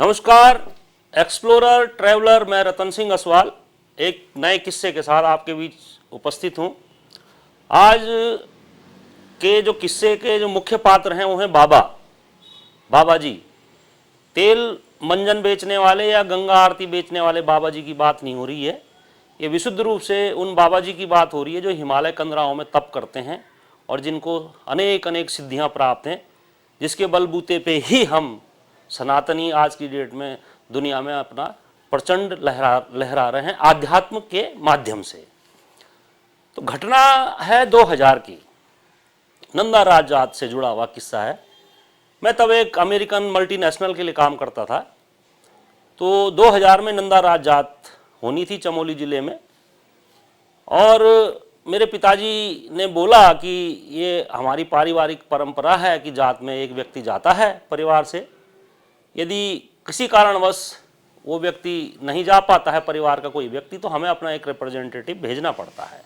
नमस्कार explorer traveller, मैं रतन सिंह असवाल एक नए किस्से के साथ आपके बीच उपस्थित हूँ। आज के जो किस्से के जो मुख्य पात्र हैं वो हैं बाबा जी। तेल मंजन बेचने वाले या गंगा आरती बेचने वाले बाबा जी की बात नहीं हो रही है। ये विशुद्ध रूप से उन बाबा जी की बात हो रही है जो हिमालय कंदराओं में तप करते हैं और जिनको अनेक अनेक सिद्धियाँ प्राप्त हैं, जिसके बलबूते पे ही हम सनातनी आज की डेट में दुनिया में अपना प्रचंड लहरा रहे हैं आध्यात्म के माध्यम से। तो घटना है 2000 की, नंदा राज जात से जुड़ा हुआ किस्सा है। मैं तब एक अमेरिकन मल्टीनेशनल के लिए काम करता था। तो 2000 में नंदा राज जात होनी थी चमोली ज़िले में, और मेरे पिताजी ने बोला कि ये हमारी पारिवारिक परंपरा है कि जात में एक व्यक्ति जाता है परिवार से, यदि किसी कारणवश वो व्यक्ति नहीं जा पाता है, परिवार का कोई व्यक्ति, तो हमें अपना एक रिप्रेजेंटेटिव भेजना पड़ता है।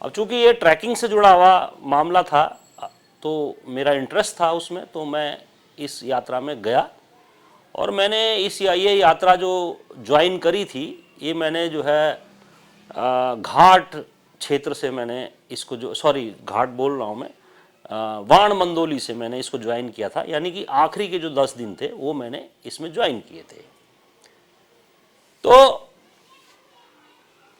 अब चूंकि ये ट्रैकिंग से जुड़ा हुआ मामला था तो मेरा इंटरेस्ट था उसमें, तो मैं इस यात्रा में गया और मैंने ये यात्रा जो ज्वाइन करी थी, ये मैंने जो है घाट क्षेत्र से मैंने इसको घाट बोल रहा हूँ मैं, वाण मंदोली से मैंने इसको ज्वाइन किया था। यानी कि आखिरी के जो 10 दिन थे वो मैंने इसमें ज्वाइन किए थे। तो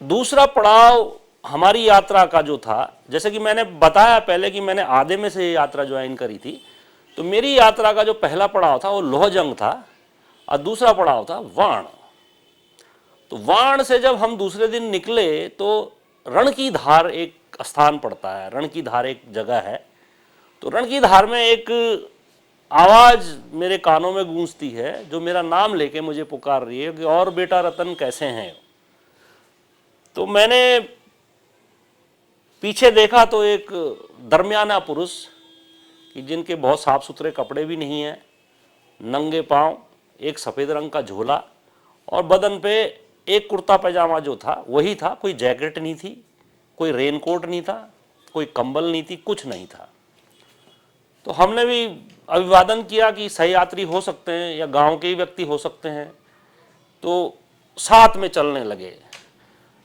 दूसरा पड़ाव हमारी यात्रा का जो था, जैसे कि मैंने बताया पहले कि मैंने आधे में से यात्रा ज्वाइन करी थी, तो मेरी यात्रा का जो पहला पड़ाव था वो लोहजंग था और दूसरा पड़ाव था वाण। तो वाण से जब हम दूसरे दिन निकले तो रण की धार एक स्थान पड़ता है, रण की धार एक जगह है। तो रण की धार में एक आवाज़ मेरे कानों में गूंजती है जो मेरा नाम लेके मुझे पुकार रही है कि और बेटा रतन कैसे हैं। तो मैंने पीछे देखा तो एक दरमियाना पुरुष कि जिनके बहुत साफ सुथरे कपड़े भी नहीं हैं, नंगे पांव, एक सफ़ेद रंग का झोला और बदन पे एक कुर्ता पैजामा जो था वही था, कोई जैकेट नहीं थी, कोई रेनकोट नहीं था, कोई कंबल नहीं थी, कुछ नहीं था। तो हमने भी अभिवादन किया कि सही यात्री हो सकते हैं या गांव के ही व्यक्ति हो सकते हैं, तो साथ में चलने लगे।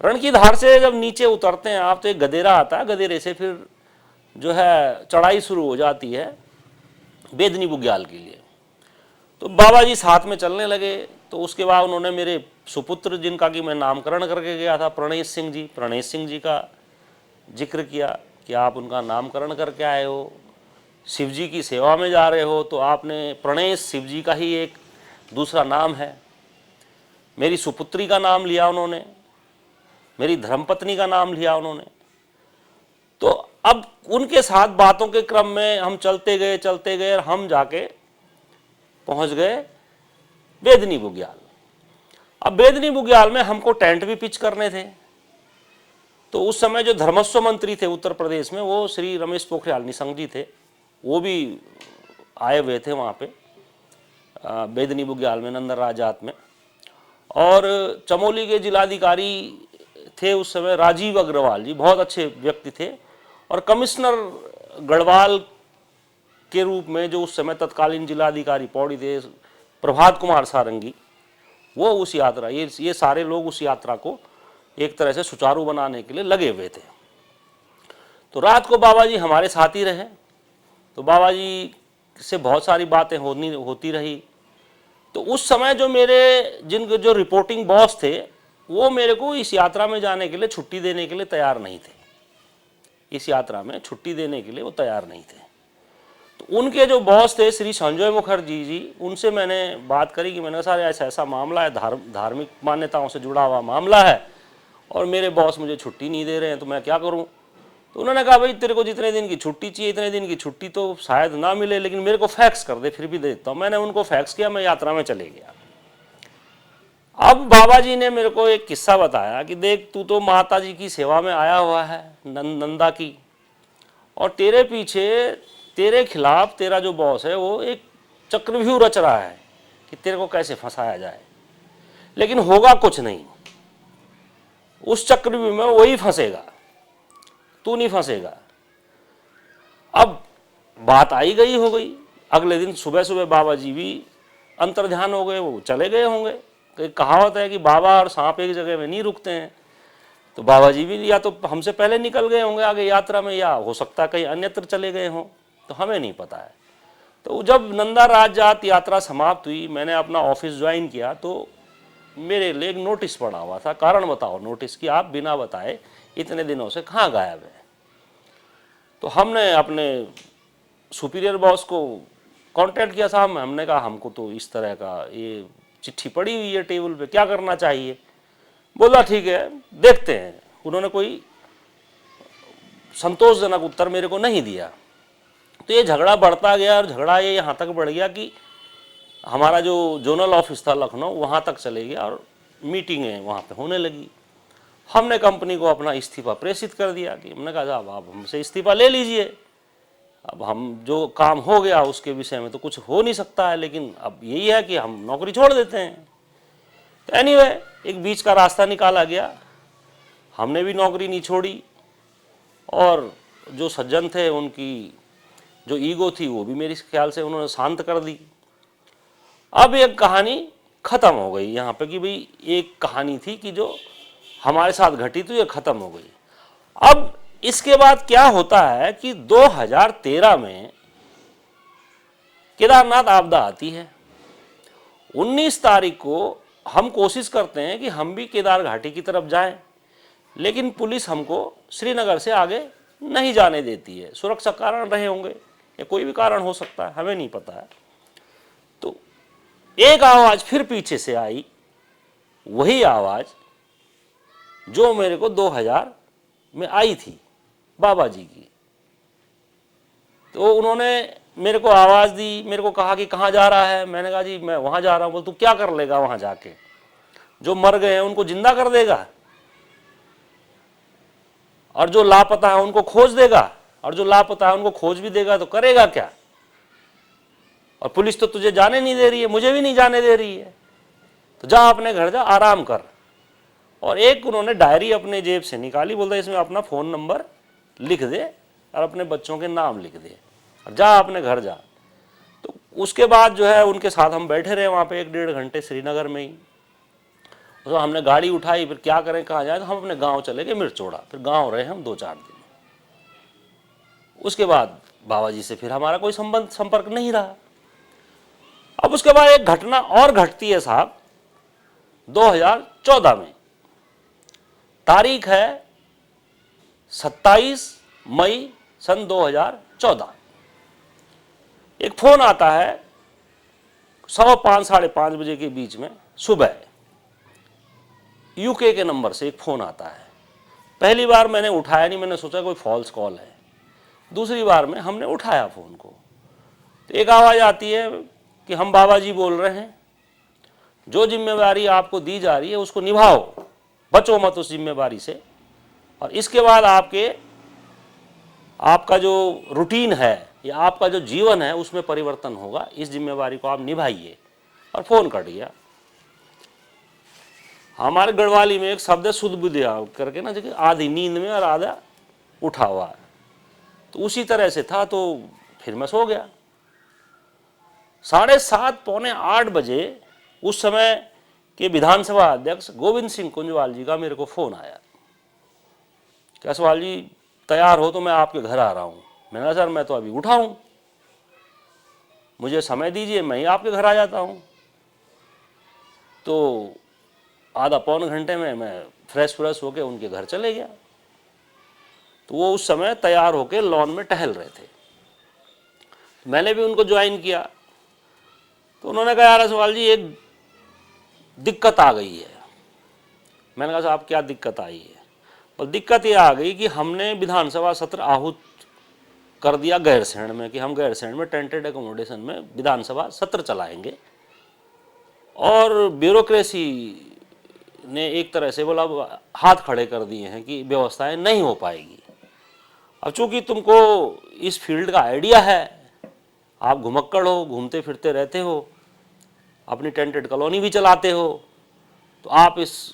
रण की धार से जब नीचे उतरते हैं आप तो एक गदेरा आता है, गदेरे से फिर जो है चढ़ाई शुरू हो जाती है बेदनी बुग्याल के लिए। तो बाबा जी साथ में चलने लगे। तो उसके बाद उन्होंने मेरे सुपुत्र, जिनका कि मैं नामकरण करके गया था, प्रणेश सिंह जी का जिक्र किया कि आप उनका नामकरण करके आए हो, शिव जी की सेवा में जा रहे हो, तो आपने प्रणेश शिव जी का ही एक दूसरा नाम है। मेरी सुपुत्री का नाम लिया उन्होंने, मेरी धर्मपत्नी का नाम लिया उन्होंने। तो अब उनके साथ बातों के क्रम में हम चलते गए और हम जाके पहुंच गए बेदनी बुग्याल। अब बेदनी बुग्याल में हमको टेंट भी पिच करने थे। तो उस समय जो धर्मस्व मंत्री थे उत्तर प्रदेश में, वो श्री रमेश पोखरियाल निशंक जी थे, वो भी आए हुए थे वहाँ पे बेदनी बुग्याल में, नंदा राज जात में। और चमोली के जिलाधिकारी थे उस समय राजीव अग्रवाल जी, बहुत अच्छे व्यक्ति थे। और कमिश्नर गढ़वाल के रूप में जो उस समय तत्कालीन जिलाधिकारी पौड़ी थे, प्रभात कुमार सारंगी, वो उस यात्रा, ये सारे लोग उस यात्रा को एक तरह से सुचारू बनाने के लिए लगे हुए थे। तो रात को बाबा जी हमारे साथ ही रहे। तो बाबा जी से बहुत सारी बातें होती रही। तो उस समय जो जो रिपोर्टिंग बॉस थे, वो मेरे को इस यात्रा में जाने के लिए छुट्टी देने के लिए तैयार नहीं थे। इस यात्रा में छुट्टी देने के लिए वो तैयार नहीं थे। तो उनके जो बॉस थे श्री संजय मुखर्जी जी, उनसे मैंने बात करी कि मैंने कहा सर ऐसा मामला है, धार्मिक मान्यताओं से जुड़ा हुआ मामला है और मेरे बॉस मुझे छुट्टी नहीं दे रहे हैं, तो मैं क्या करूं। तो उन्होंने कहा भाई तेरे को जितने दिन की छुट्टी चाहिए, इतने दिन की छुट्टी तो शायद ना मिले, लेकिन मेरे को फैक्स कर दे, फिर भी दे देता हूँ। मैंने उनको फैक्स किया, मैं यात्रा में चले गया। अब बाबा जी ने मेरे को एक किस्सा बताया कि देख तू तो माता जी की सेवा में आया हुआ है नंदा की, और तेरे पीछे तेरे खिलाफ तेरा जो बॉस है वो एक चक्रव्यूह रच रहा है कि तेरे को कैसे फंसाया जाए, लेकिन होगा कुछ नहीं। उस चक्रव्यूह में वही फंसेगा, तू नहीं फंसेगा। अब बात आई गई हो गई। अगले दिन सुबह सुबह बाबा जी भी अंतर्ध्यान हो गए, वो चले गए होंगे। तो एक कहावत है कि बाबा और सांप एक जगह में नहीं रुकते हैं। तो बाबा जी भी या तो हमसे पहले निकल गए होंगे आगे यात्रा में, या हो सकता है कहीं अन्यत्र चले गए हों, तो हमें नहीं पता है। तो जब नंदा राजजात यात्रा समाप्त हुई, मैंने अपना ऑफिस ज्वाइन किया, तो मेरे लिए एक नोटिस पड़ा हुआ था, कारण बताओ नोटिस, कि आप बिना बताए इतने दिनों से कहाँ गायब हैं। तो हमने अपने सुपीरियर बॉस को कांटेक्ट किया, साहब हमने कहा हमको तो इस तरह का ये चिट्ठी पड़ी हुई है टेबल पे, क्या करना चाहिए। बोला ठीक है देखते हैं। उन्होंने कोई संतोषजनक उत्तर मेरे को नहीं दिया। तो ये झगड़ा बढ़ता गया और झगड़ा ये यहाँ तक बढ़ गया कि हमारा जो जोनल ऑफिस था लखनऊ, वहाँ तक चले गया और मीटिंगें वहाँ पे होने लगी। हमने कंपनी को अपना इस्तीफा प्रेषित कर दिया कि हमने कहा साहब आप हमसे इस्तीफा ले लीजिए, अब हम जो काम हो गया उसके विषय में तो कुछ हो नहीं सकता है, लेकिन अब यही है कि हम नौकरी छोड़ देते हैं। तो एनीवे एक बीच का रास्ता निकाला गया, हमने भी नौकरी नहीं छोड़ी और जो सज्जन थे उनकी जो ईगो थी वो भी मेरे ख्याल से उन्होंने शांत कर दी। अब एक कहानी खत्म हो गई यहाँ पे कि भाई एक कहानी थी कि जो हमारे साथ घटी तो ये खत्म हो गई। अब इसके बाद क्या होता है कि 2013 में केदारनाथ आपदा आती है। 19 तारीख को हम कोशिश करते हैं कि हम भी केदार घाटी की तरफ जाएं, लेकिन पुलिस हमको श्रीनगर से आगे नहीं जाने देती है। सुरक्षा कारण रहे होंगे या कोई भी कारण हो सकता है, हमें नहीं पता है। तो एक आवाज फिर पीछे से आई, वही आवाज जो मेरे को 2000 में आई थी बाबा जी की। तो उन्होंने मेरे को आवाज दी, मेरे को कहा कि कहाँ जा रहा है। मैंने कहा जी मैं वहां जा रहा हूं। बोल तू क्या कर लेगा वहां जाके, जो मर गए हैं उनको जिंदा कर देगा और जो लापता है उनको खोज देगा, और जो लापता है उनको खोज भी देगा तो करेगा क्या। और पुलिस तो तुझे जाने नहीं दे रही है, मुझे भी नहीं जाने दे रही है, तो जा अपने घर जा आराम कर। और एक उन्होंने डायरी अपने जेब से निकाली, बोलता इसमें अपना फ़ोन नंबर लिख दे और अपने बच्चों के नाम लिख दे और जा अपने घर जा। तो उसके बाद जो है उनके साथ हम बैठे रहे वहाँ पे 1-1.5 घंटे श्रीनगर में ही। तो हमने गाड़ी उठाई, फिर क्या करें कहाँ जाए, तो हम अपने गांव चले गए मिर्चोड़ा। फिर गांव रहे हम 2-4 दिन। उसके बाद बाबा जी से फिर हमारा कोई संपर्क नहीं रहा। अब उसके बाद एक घटना और घटती है साहब 2014 में। तारीख है 27 मई सन 2014। एक फोन आता है 5:15-5:30 बजे के बीच में सुबह, यूके के नंबर से एक फोन आता है। पहली बार मैंने उठाया नहीं, मैंने सोचा कोई फॉल्स कॉल है। दूसरी बार में हमने उठाया फोन को, तो एक आवाज आती है कि हम बाबा जी बोल रहे हैं, जो जिम्मेवारी आपको दी जा रही है उसको निभाओ, बचो मत उस जिम्मेवारी से, और इसके बाद आपका जो रूटीन है या आपका जो जीवन है उसमें परिवर्तन होगा, इस जिम्मेवारी को आप निभाइए। और फोन कट गया। हमारे गढ़वाली में एक शब्द है सुध बुधिया करके ना, जो आधी नींद में और आधा उठा हुआ है, तो उसी तरह से था। तो फिर मैं सो गया। 7:30 पौने 8 बजे उस समय के विधानसभा अध्यक्ष गोविंद सिंह कुंजवाल जी का मेरे को फोन आया। क्या सवाल जी तैयार हो तो मैं आपके घर आ रहा हूँ। मैंने कहा सर मैं तो अभी उठा हूँ, मुझे समय दीजिए, मैं ही आपके घर आ जाता हूँ। तो आधा पौन घंटे में मैं फ्रेश होके उनके घर चले गया। तो वो उस समय तैयार होके लॉन में टहल रहे थे। मैंने भी उनको ज्वाइन किया। तो उन्होंने कहा यार सवाल जी एक दिक्कत आ गई है। मैंने कहा साहब क्या दिक्कत आई है। और दिक्कत ये आ गई कि हमने विधानसभा सत्र आहूत कर दिया गैरसैंण में, कि हम गैरसैंण में टेंटेड एकोमोडेशन में विधानसभा सत्र चलाएंगे, और ब्यूरोक्रेसी ने एक तरह से बोला हाथ खड़े कर दिए हैं कि व्यवस्थाएं नहीं हो पाएगी। अब चूंकि तुमको इस फील्ड का आइडिया है, आप घुमक्कड़ हो, घूमते फिरते रहते हो, अपनी टेंटेड कॉलोनी भी चलाते हो, तो आप इस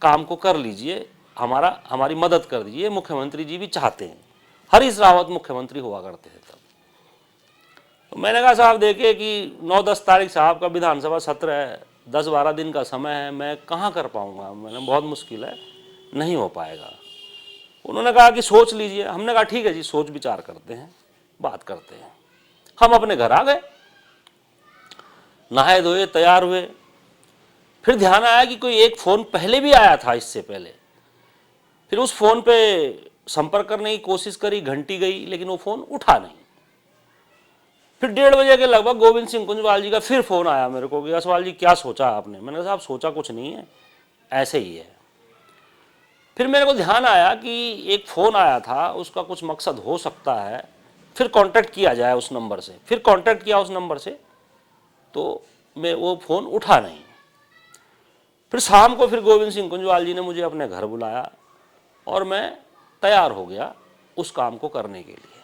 काम को कर लीजिए, हमारी मदद कर दीजिए। मुख्यमंत्री जी भी चाहते हैं। हरीश रावत मुख्यमंत्री हुआ करते थे तब। तो मैंने कहा साहब देखिए कि 9-10 तारीख साहब का विधानसभा सत्र है, 10-12 दिन का समय है, मैं कहाँ कर पाऊँगा, मैंने बहुत मुश्किल है, नहीं हो पाएगा। उन्होंने कहा कि सोच लीजिए। हमने कहा ठीक है जी, सोच विचार करते हैं, बात करते हैं। हम अपने घर आ गए, नहाए धोए तैयार हुए। फिर ध्यान आया कि कोई एक फ़ोन पहले भी आया था इससे पहले। फिर उस फ़ोन पे संपर्क करने की कोशिश करी, घंटी गई, लेकिन वो फ़ोन उठा नहीं। फिर 1:30 बजे के लगभग गोविंद सिंह कुंजवाल जी का फिर फ़ोन आया मेरे को कि असवाल जी क्या सोचा आपने। मैंने कहा साहब सोचा कुछ नहीं है, ऐसे ही है। फिर मेरे को ध्यान आया कि एक फ़ोन आया था, उसका कुछ मकसद हो सकता है, फिर कांटेक्ट किया जाए उस नंबर से। फिर कांटेक्ट किया उस नंबर से, तो मैं वो फ़ोन उठा नहीं। फिर शाम को फिर गोविंद सिंह कुंजवाल जी ने मुझे अपने घर बुलाया और मैं तैयार हो गया उस काम को करने के लिए।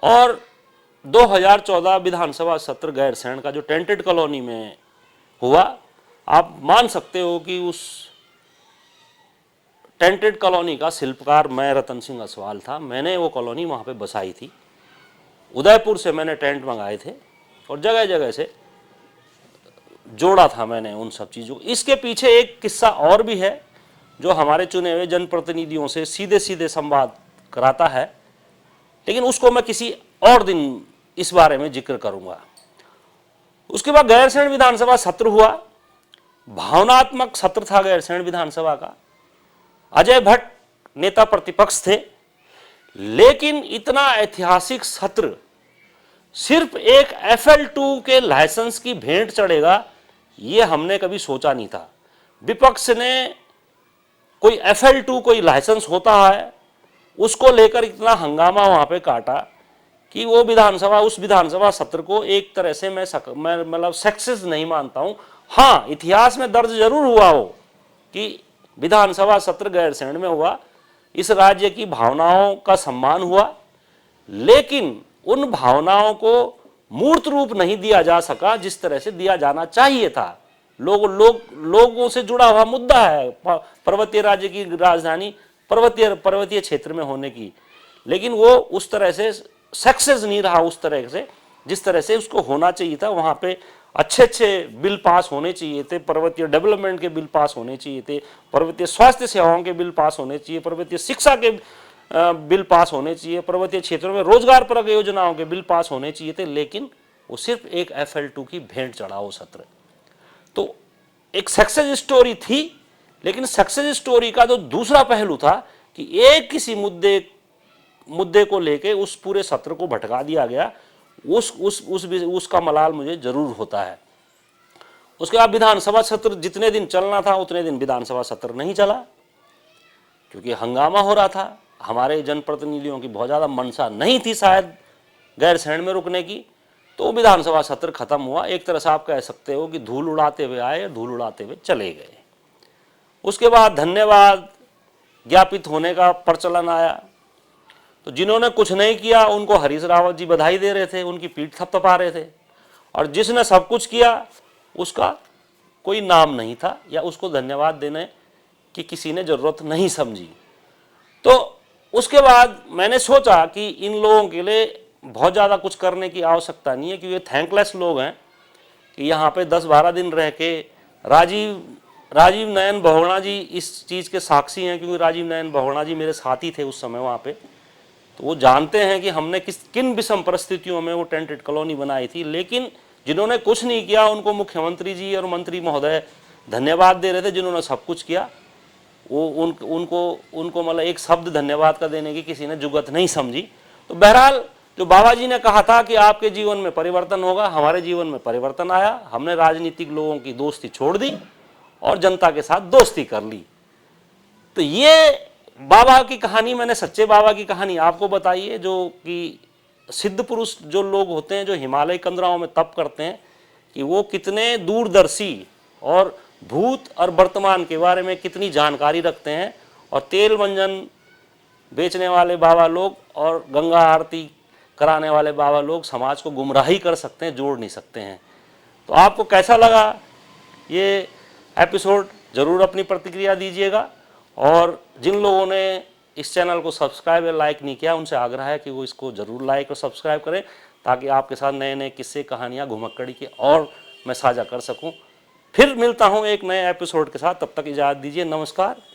और 2014 विधानसभा सत्र गैरसैंण का जो टेंटेड कॉलोनी में हुआ, आप मान सकते हो कि उस टेंटेड कॉलोनी का शिल्पकार मैं रतन सिंह असवाल था। मैंने वो कॉलोनी वहाँ पे बसाई थी। उदयपुर से मैंने टेंट मंगाए थे और जगह जगह से जोड़ा था मैंने उन सब चीज़ों को। इसके पीछे एक किस्सा और भी है जो हमारे चुने हुए जनप्रतिनिधियों से सीधे सीधे संवाद कराता है, लेकिन उसको मैं किसी और दिन इस बारे में जिक्र करूंगा। उसके बाद गैरसैंण विधानसभा सत्र हुआ, भावनात्मक सत्र था गैरसैंण विधानसभा का। अजय भट्ट नेता प्रतिपक्ष थे, लेकिन इतना ऐतिहासिक सत्र सिर्फ एक FL2 के लाइसेंस की भेंट चढ़ेगा ये हमने कभी सोचा नहीं था। विपक्ष ने कोई FL2 कोई लाइसेंस होता है उसको लेकर इतना हंगामा वहां पे काटा कि वो विधानसभा उस विधानसभा सत्र को एक तरह से मैं मतलब सक्सेस नहीं मानता हूं। हाँ, इतिहास में दर्ज जरूर हुआ हो कि विधानसभा सत्र गैरसैंण में हुआ, इस राज्य की भावनाओं का सम्मान हुआ, लेकिन उन भावनाओं को मूर्त रूप नहीं दिया जा सका जिस तरह से दिया जाना चाहिए था। लोगों से जुड़ा हुआ मुद्दा है पर्वतीय राज्य की राजधानी पर्वतीय क्षेत्र में होने की, लेकिन वो उस तरह से सक्सेस नहीं रहा उस तरह से जिस तरह से उसको होना चाहिए था। वहां पे अच्छे अच्छे बिल पास होने चाहिए थे, पर्वतीय डेवलपमेंट के बिल पास होने चाहिए थे, पर्वतीय स्वास्थ्य सेवाओं के बिल पास होने चाहिए, पर्वतीय शिक्षा के बिल पास होने चाहिए, पर्वतीय क्षेत्रों में रोजगार परक योजनाओं के बिल पास होने चाहिए थे, लेकिन वो सिर्फ एक FL2 की भेंट चढ़ा वो सत्र। तो एक सक्सेस स्टोरी थी, लेकिन सक्सेस स्टोरी का जो दूसरा पहलू था कि एक किसी मुद्दे को लेके उस पूरे सत्र को भटका दिया गया, उसका मलाल मुझे जरूर होता है। उसके बाद विधानसभा सत्र जितने दिन चलना था उतने दिन विधानसभा सत्र नहीं चला, क्योंकि हंगामा हो रहा था। हमारे जनप्रतिनिधियों की बहुत ज़्यादा मंशा नहीं थी शायद गैरसैंण में रुकने की, तो विधानसभा सत्र खत्म हुआ। एक तरह से आप कह सकते हो कि धूल उड़ाते हुए आए, धूल उड़ाते हुए चले गए। उसके बाद धन्यवाद ज्ञापित होने का प्रचलन आया, तो जिन्होंने कुछ नहीं किया उनको हरीश रावत जी बधाई दे रहे थे, उनकी पीठ थपथपा रहे थे, और जिसने सब कुछ किया उसका कोई नाम नहीं था या उसको धन्यवाद देने की किसी ने जरूरत नहीं समझी। तो उसके बाद मैंने सोचा कि इन लोगों के लिए बहुत ज़्यादा कुछ करने की आवश्यकता नहीं है, क्योंकि थैंकलेस लोग हैं कि यहाँ पे 10-12 दिन रह के राजीव नयन बहुगुणा जी इस चीज़ के साक्षी हैं, क्योंकि राजीव नयन बहुगुणा जी मेरे साथी थे उस समय वहाँ पे, तो वो जानते हैं कि हमने किन विषम परिस्थितियों में वो टेंटेड कॉलोनी बनाई थी। लेकिन जिन्होंने कुछ नहीं किया उनको मुख्यमंत्री जी और मंत्री महोदय धन्यवाद दे रहे थे, जिन्होंने सब कुछ किया वो उनको मतलब एक शब्द धन्यवाद का देने की किसी ने जुगत नहीं समझी। तो बहरहाल जो बाबा जी ने कहा था कि आपके जीवन में परिवर्तन होगा, हमारे जीवन में परिवर्तन आया। हमने राजनीतिक लोगों की दोस्ती छोड़ दी और जनता के साथ दोस्ती कर ली। तो ये बाबा की कहानी, मैंने सच्चे बाबा की कहानी आपको बताई है, जो कि सिद्ध पुरुष जो लोग होते हैं जो हिमालय कंदराओं में तप करते हैं, कि वो कितने दूरदर्शी और भूत और वर्तमान के बारे में कितनी जानकारी रखते हैं। और तेल मंजन बेचने वाले बाबा लोग और गंगा आरती कराने वाले बाबा लोग समाज को गुमराही कर सकते हैं, जोड़ नहीं सकते हैं। तो आपको कैसा लगा ये एपिसोड, ज़रूर अपनी प्रतिक्रिया दीजिएगा। और जिन लोगों ने इस चैनल को सब्सक्राइब या लाइक नहीं किया उनसे आग्रह है कि वो इसको ज़रूर लाइक और सब्सक्राइब करें, ताकि आपके साथ नए नए किस्से, कहानियाँ, घुमक्कड़ी के और मैं साझा कर सकूं। फिर मिलता हूं एक नए एपिसोड के साथ, तब तक इजाज़त दीजिए। नमस्कार।